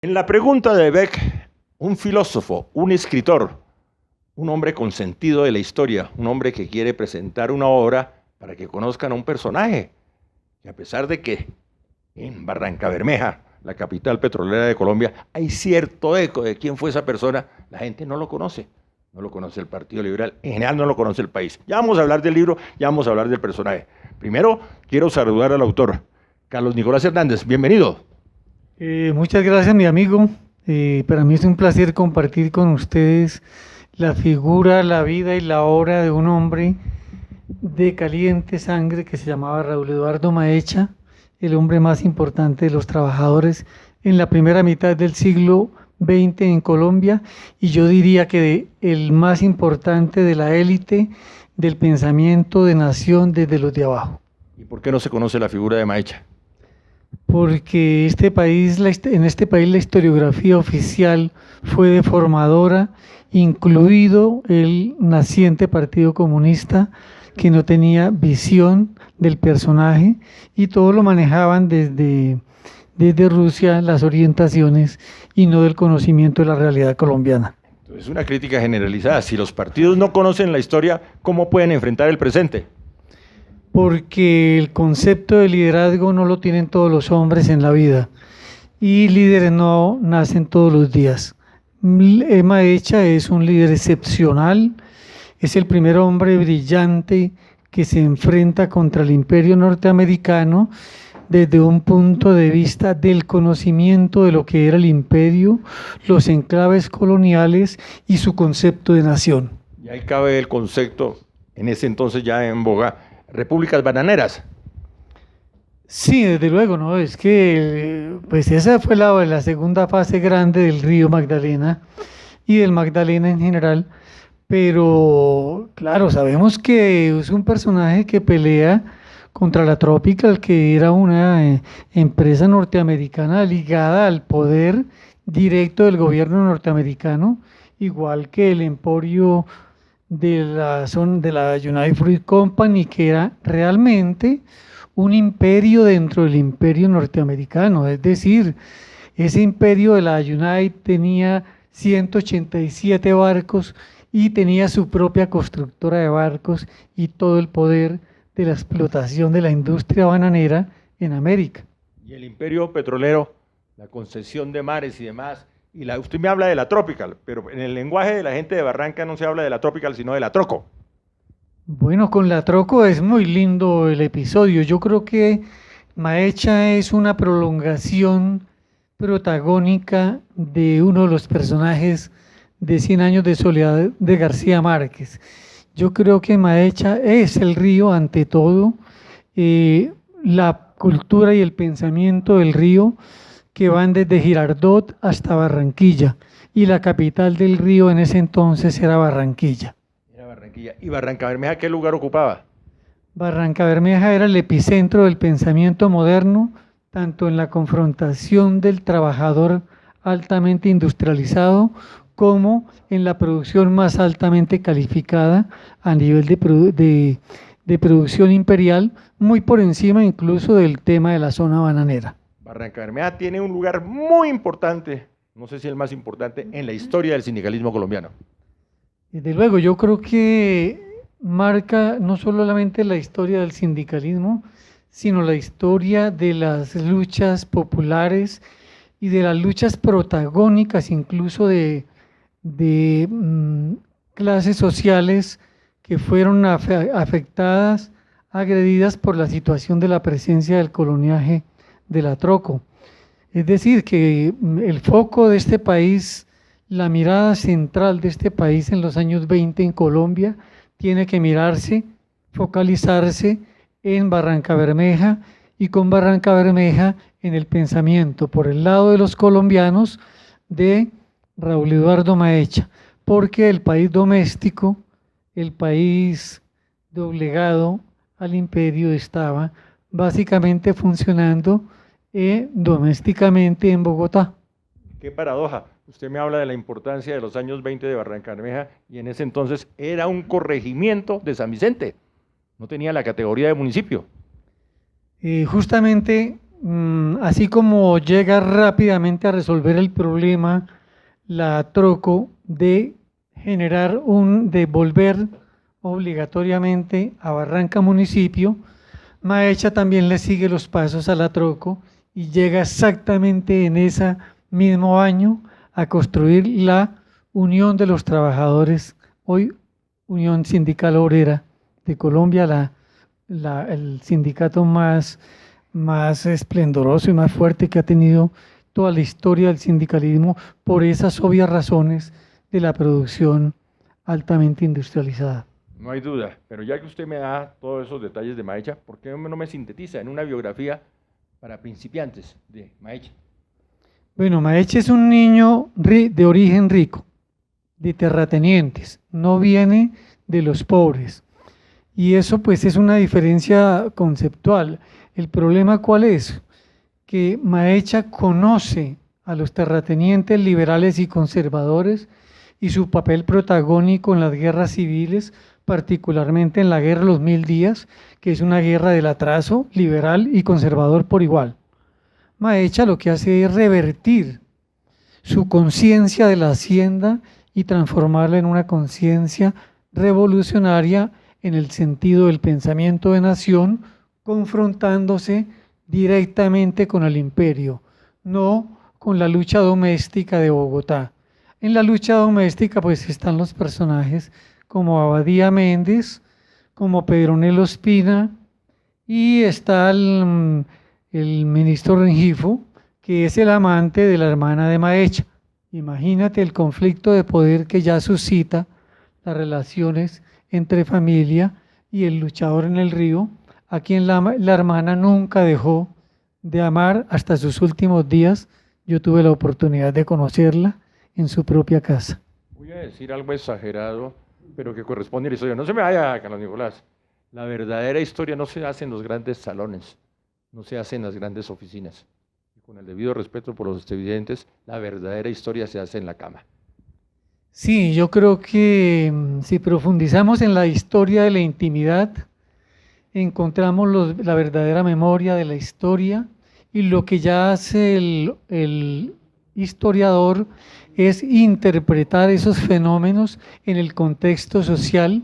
En la pregunta de Beck, un filósofo, un escritor, un hombre con sentido de la historia, un hombre que quiere presentar una obra para que conozcan a un personaje, que a pesar de que en Barrancabermeja, la capital petrolera de Colombia, hay cierto eco de quién fue esa persona, la gente no lo conoce. No lo conoce el Partido Liberal, en general no lo conoce el país. Ya vamos a hablar del libro, ya vamos a hablar del personaje. Primero, quiero saludar al autor, Carlos Nicolás Hernández. Bienvenido. Muchas gracias, mi amigo. Para mí es un placer compartir con ustedes la figura, la vida y la obra de un hombre de caliente sangre que se llamaba Raúl Eduardo Maecha, el hombre más importante de los trabajadores en la primera mitad del siglo XX en Colombia, y yo diría que el más importante de la élite del pensamiento de nación desde los de abajo. ¿Y por qué no se conoce la figura de Maecha? Porque en este país la historiografía oficial fue deformadora, incluido el naciente Partido Comunista, que no tenía visión del personaje y todo lo manejaban desde Rusia, las orientaciones, y no del conocimiento de la realidad colombiana. Es una crítica generalizada. Si los partidos no conocen la historia, ¿cómo pueden enfrentar el presente? Porque el concepto de liderazgo no lo tienen todos los hombres en la vida, y líderes no nacen todos los días. Maecha es un líder excepcional, es el primer hombre brillante que se enfrenta contra el imperio norteamericano desde un punto de vista del conocimiento de lo que era el imperio, los enclaves coloniales y su concepto de nación. Y ahí cabe el concepto, en ese entonces ya en boga, repúblicas bananeras. Sí, desde luego, ¿no? Es que pues esa fue la segunda fase grande del río Magdalena y del Magdalena en general, pero claro, sabemos que es un personaje que pelea contra la Tropical, que era una empresa norteamericana ligada al poder directo del gobierno norteamericano, igual que el emporio de la United Fruit Company, que era realmente un imperio dentro del imperio norteamericano. Es decir, ese imperio de la United tenía 187 barcos y tenía su propia constructora de barcos y todo el poder de la explotación de la industria bananera en América. Y el imperio petrolero, la concesión de mares y demás, usted me habla de la Tropical, pero en el lenguaje de la gente de Barranca no se habla de la Tropical, sino de la Troco. Bueno, con la Troco es muy lindo el episodio. Yo creo que Maecha es una prolongación protagónica de uno de los personajes de 100 años de soledad de García Márquez. Yo creo que Maecha es el río ante todo, la cultura y el pensamiento del río que van desde Girardot hasta Barranquilla, y la capital del río en ese entonces era Barranquilla. Era Barranquilla. ¿Y Barrancabermeja qué lugar ocupaba? Barrancabermeja era el epicentro del pensamiento moderno, tanto en la confrontación del trabajador altamente industrializado como en la producción más altamente calificada a nivel de producción imperial, muy por encima incluso del tema de la zona bananera. Barrancabermeja tiene un lugar muy importante, no sé si el más importante, en la historia del sindicalismo colombiano. Desde luego, yo creo que marca no solamente la historia del sindicalismo, sino la historia de las luchas populares y de las luchas protagónicas incluso de clases sociales que fueron afectadas, agredidas por la situación de la presencia del coloniaje de la Troco. Es decir, que el foco de este país, la mirada central de este país en los años 20 en Colombia, tiene que mirarse, focalizarse en Barrancabermeja, y con Barrancabermeja en el pensamiento por el lado de los colombianos de Raúl Eduardo Maecha, porque el país doméstico, el país doblegado al imperio, estaba básicamente funcionando domésticamente en Bogotá. Qué paradoja. Usted me habla de la importancia de los años 20 de Barrancabermeja y en ese entonces era un corregimiento de San Vicente. No tenía la categoría de municipio. Justamente así como llega rápidamente a resolver el problema, la Troco de de volver obligatoriamente a Barranca municipio, Maecha también le sigue los pasos a la Troco y llega exactamente en ese mismo año a construir la Unión de los Trabajadores, hoy Unión Sindical Obrera de Colombia, el sindicato más esplendoroso y más fuerte que ha tenido toda la historia del sindicalismo por esas obvias razones de la producción altamente industrializada. No hay duda, pero ya que usted me da todos esos detalles de Maecha, ¿por qué no me sintetiza en una biografía para principiantes de Maecha? Bueno, Maecha es un niño de origen rico, de terratenientes, no viene de los pobres. Y eso pues es una diferencia conceptual. ¿El problema cuál es? Que Maecha conoce a los terratenientes liberales y conservadores y su papel protagónico en las guerras civiles, particularmente en la Guerra de los 1000 días, que es una guerra del atraso liberal y conservador por igual. Maecha lo que hace es revertir su conciencia de la hacienda y transformarla en una conciencia revolucionaria en el sentido del pensamiento de nación, confrontándose directamente con el imperio, no con la lucha doméstica de Bogotá. En la lucha doméstica pues están los personajes como Abadía Méndez, como Pedronelo Espina, y está el ministro Rengifo, que es el amante de la hermana de Maecha. Imagínate el conflicto de poder que ya suscita las relaciones entre familia y el luchador en el río, a quien la hermana nunca dejó de amar hasta sus últimos días. Yo tuve la oportunidad de conocerla en su propia casa. Voy a decir algo exagerado, pero que corresponde a la historia. No se me vaya, Carlos Nicolás. La verdadera historia no se hace en los grandes salones, no se hace en las grandes oficinas. Y con el debido respeto por los televidentes, la verdadera historia se hace en la cama. Sí, yo creo que si profundizamos en la historia de la intimidad, encontramos la verdadera memoria de la historia, y lo que ya hace el historiador es interpretar esos fenómenos en el contexto social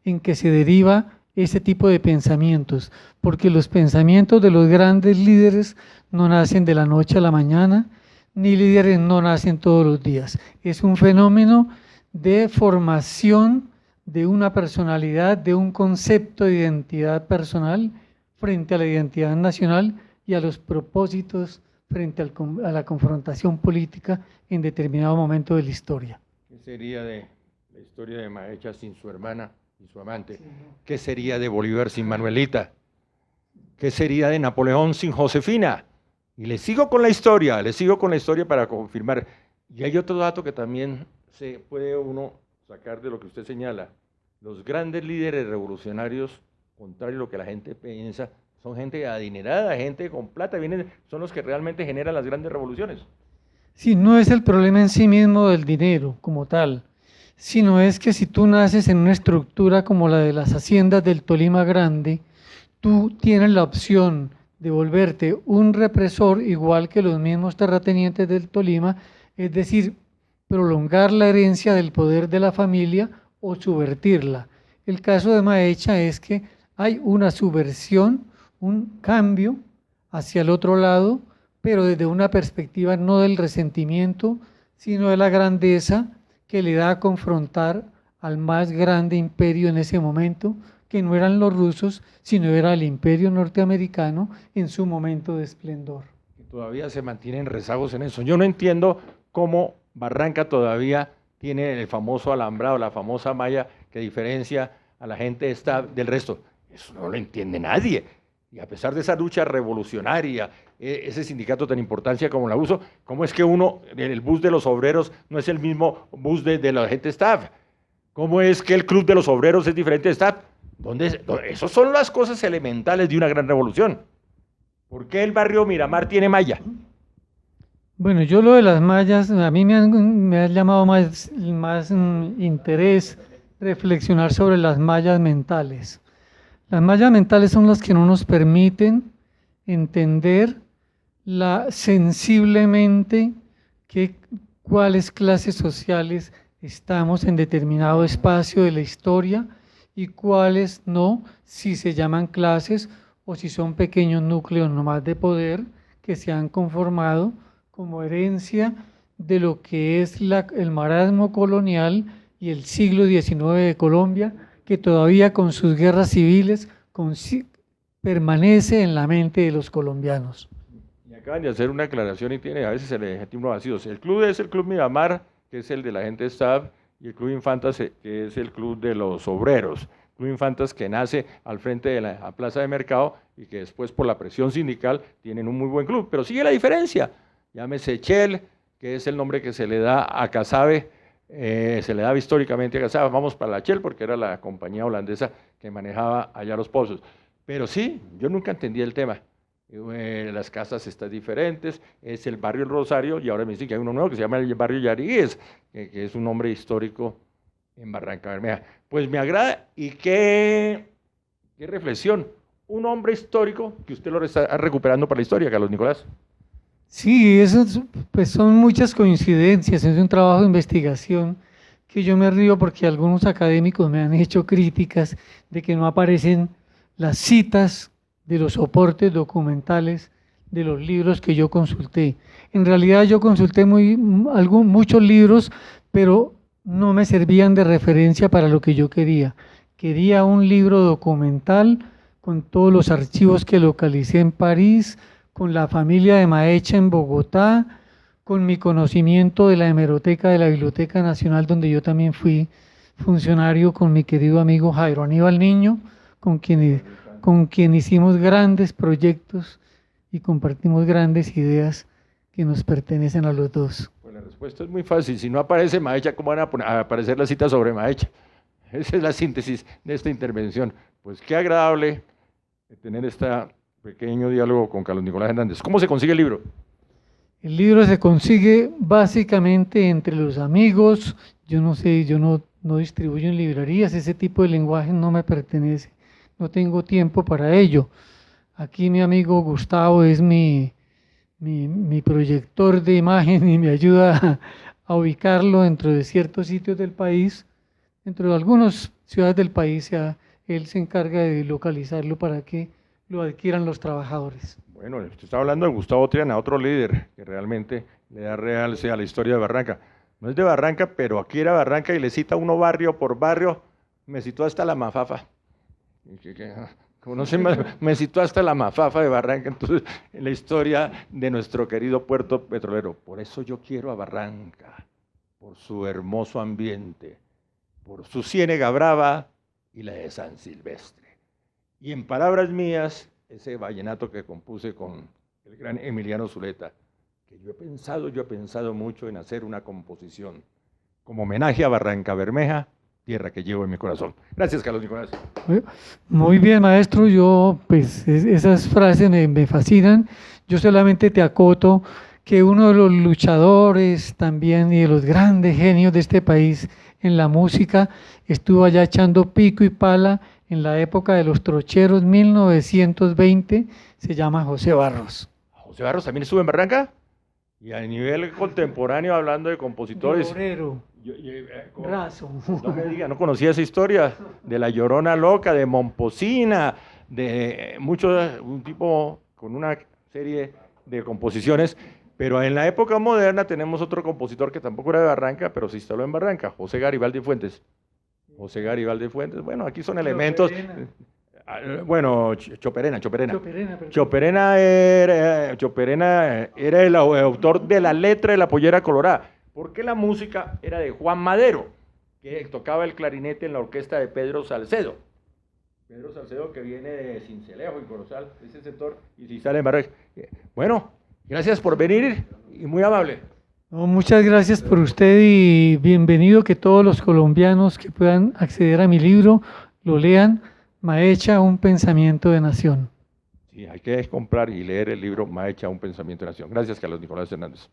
en que se deriva ese tipo de pensamientos, porque los pensamientos de los grandes líderes no nacen de la noche a la mañana, ni líderes no nacen todos los días. Es un fenómeno de formación de una personalidad, de un concepto de identidad personal frente a la identidad nacional y a los propósitos frente a la confrontación política en determinado momento de la historia. ¿Qué sería de la historia de Maecha sin su hermana y su amante? ¿Qué sería de Bolívar sin Manuelita? ¿Qué sería de Napoleón sin Josefina? Y le sigo con la historia para confirmar. Y hay otro dato que también se puede uno sacar de lo que usted señala. Los grandes líderes revolucionarios, contrario a lo que la gente piensa, son gente adinerada, gente con plata, son los que realmente generan las grandes revoluciones. Sí, no es el problema en sí mismo del dinero como tal, sino es que si tú naces en una estructura como la de las haciendas del Tolima Grande, tú tienes la opción de volverte un represor igual que los mismos terratenientes del Tolima, es decir, prolongar la herencia del poder de la familia o subvertirla. El caso de Maecha es que hay una subversión, un cambio hacia el otro lado, pero desde una perspectiva no del resentimiento, sino de la grandeza que le da a confrontar al más grande imperio en ese momento, que no eran los rusos, sino era el imperio norteamericano en su momento de esplendor. Y todavía se mantienen rezagos en eso. Yo no entiendo cómo Barranca todavía tiene el famoso alambrado, la famosa malla que diferencia a la gente del resto. Eso no lo entiende nadie. Y a pesar de esa lucha revolucionaria, ese sindicato tan importante como la USO, ¿cómo es que el bus de los obreros no es el mismo bus de la gente staff? ¿Cómo es que el club de los obreros es diferente de staff? Esas son las cosas elementales de una gran revolución. ¿Por qué el barrio Miramar tiene malla? Bueno, yo lo de las mallas, a mí me ha llamado más interés reflexionar sobre las mallas mentales. Las mallas mentales son las que no nos permiten entender sensiblemente cuáles clases sociales estamos en determinado espacio de la historia y cuáles no, si se llaman clases o si son pequeños núcleos nomás de poder que se han conformado como herencia de lo que es el marasmo colonial y el siglo XIX de Colombia, que todavía con sus guerras civiles permanece en la mente de los colombianos. Y acaban de hacer una aclaración y a veces se le deja unos vacíos. El club es el Club Miramar, que es el de la gente de staff, y el Club Infantas, que es el club de los obreros. Club Infantas que nace al frente de la plaza de mercado y que después por la presión sindical tienen un muy buen club, pero sigue la diferencia. Llámese Shell, que es el nombre que se le da a Casabe, se le daba históricamente a Casabe, vamos para la Shell porque era la compañía holandesa que manejaba allá los pozos. Pero sí, yo nunca entendí el tema. Las casas están diferentes, es el barrio El Rosario y ahora me dicen que hay uno nuevo que se llama el barrio Yarigues, que es un nombre histórico en Barranca Bermeja. Pues me agrada y qué reflexión. Un hombre histórico que usted lo está recuperando para la historia, Carlos Nicolás. Sí, eso pues son muchas coincidencias, es un trabajo de investigación que yo me río porque algunos académicos me han hecho críticas de que no aparecen las citas de los soportes documentales de los libros que yo consulté. En realidad yo consulté muchos libros, pero no me servían de referencia para lo que yo quería. Quería un libro documental con todos los archivos que localicé en París, con la familia de Maecha en Bogotá, con mi conocimiento de la hemeroteca de la Biblioteca Nacional, donde yo también fui funcionario con mi querido amigo Jairo Aníbal Niño, con quien hicimos grandes proyectos y compartimos grandes ideas que nos pertenecen a los dos. Pues la respuesta es muy fácil. Si no aparece Maecha, ¿cómo van a aparecer las citas sobre Maecha? Esa es la síntesis de esta intervención. Pues qué agradable tener este pequeño diálogo con Carlos Nicolás Hernández. ¿Cómo se consigue el libro? El libro se consigue básicamente entre los amigos. Yo no sé, yo no distribuyo en librerías, ese tipo de lenguaje no me pertenece. No tengo tiempo para ello. Aquí mi amigo Gustavo es mi proyector de imagen y me ayuda a ubicarlo dentro de ciertos sitios del país, dentro de algunas ciudades del país, él se encarga de localizarlo para que lo adquieran los trabajadores. Bueno, usted está hablando de Gustavo Triana, otro líder que realmente le da realce a la historia de Barranca. No es de Barranca, pero aquí era Barranca y le cita uno barrio por barrio, me citó hasta la Mafafa. Me citó hasta la Mafafa de Barranca, entonces, en la historia de nuestro querido puerto petrolero. Por eso yo quiero a Barranca, por su hermoso ambiente, por su ciénega brava y la de San Silvestre. Y en palabras mías, ese vallenato que compuse con el gran Emiliano Zuleta, que yo he pensado mucho en hacer una composición como homenaje a Barranca Bermeja, tierra que llevo en mi corazón. Gracias, Carlos Nicolás. Muy bien, maestro. Yo, pues, esas frases me fascinan. Yo solamente te acoto que uno de los luchadores también y de los grandes genios de este país en la música estuvo allá echando pico y pala en la época de los trocheros, 1920, se llama José Barros. ¿José Barros también estuvo en Barranca? Y a nivel contemporáneo, hablando de compositores... Razo. No me diga, no conocía esa historia de La Llorona Loca, de Momposina, de un tipo con una serie de composiciones, pero en la época moderna tenemos otro compositor que tampoco era de Barranca, pero se instaló en Barranca, José Garibaldi Fuentes. José Garibaldi Fuentes, bueno, aquí son elementos... Bueno, Choperena era el autor de la letra de La Pollera Colorada, porque la música era de Juan Madero, que tocaba el clarinete en la orquesta de Pedro Salcedo. Pedro Salcedo, que viene de Sincelejo y Corozal, ese sector, y si sale en Barranca. Bueno, gracias por venir y muy amable. No, muchas gracias por usted y bienvenido que todos los colombianos que puedan acceder a mi libro lo lean. Maecha, un pensamiento de nación. Sí, hay que comprar y leer el libro Maecha, un pensamiento de nación. Gracias, Carlos Nicolás Hernández.